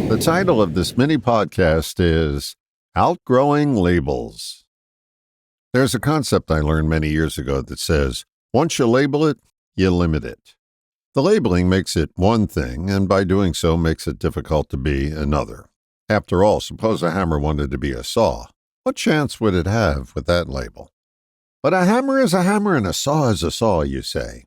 The title of this mini podcast is Outgrowing Labels. There's a concept I learned many years ago that says, once you label it, you limit it. The labeling makes it one thing, and by doing so makes it difficult to be another. After all, suppose a hammer wanted to be a saw. What chance would it have with that label? But a hammer is a hammer and a saw is a saw, you say.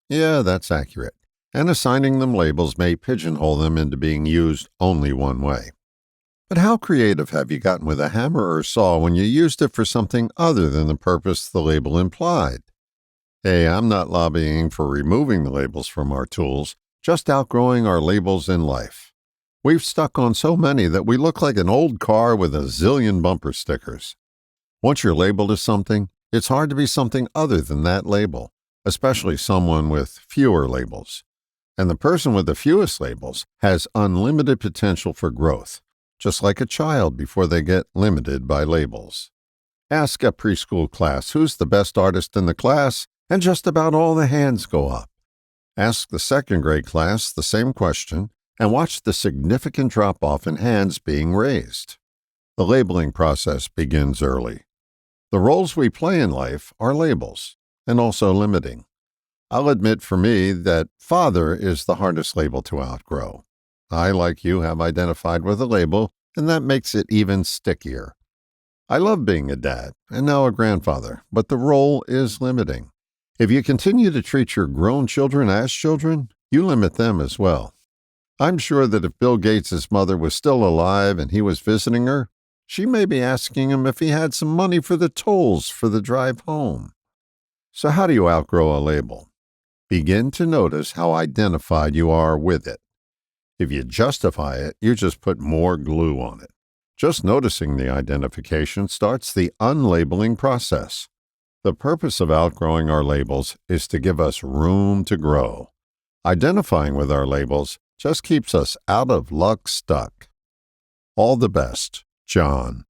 Yeah, that's accurate. And assigning them labels may pigeonhole them into being used only one way. But how creative have you gotten with a hammer or saw when you used it for something other than the purpose the label implied? Hey, I'm not lobbying for removing the labels from our tools, just outgrowing our labels in life. We've stuck on so many that we look like an old car with a zillion bumper stickers. Once you're labeled as something, it's hard to be something other than that label, especially someone with fewer labels. And the person with the fewest labels has unlimited potential for growth, just like a child before they get limited by labels. Ask a preschool class who's the best artist in the class, and just about all the hands go up. Ask the second grade class the same question, and watch the significant drop-off in hands being raised. The labeling process begins early. The roles we play in life are labels, and also limiting. I'll admit for me that father is the hardest label to outgrow. I, like you, have identified with a label, and that makes it even stickier. I love being a dad, and now a grandfather, but the role is limiting. If you continue to treat your grown children as children, you limit them as well. I'm sure that if Bill Gates' mother was still alive and he was visiting her, she may be asking him if he had some money for the tolls for the drive home. So how do you outgrow a label? Begin to notice how identified you are with it. If you justify it, you just put more glue on it. Just noticing the identification starts the unlabeling process. The purpose of outgrowing our labels is to give us room to grow. Identifying with our labels just keeps us out of luck stuck. All the best, John.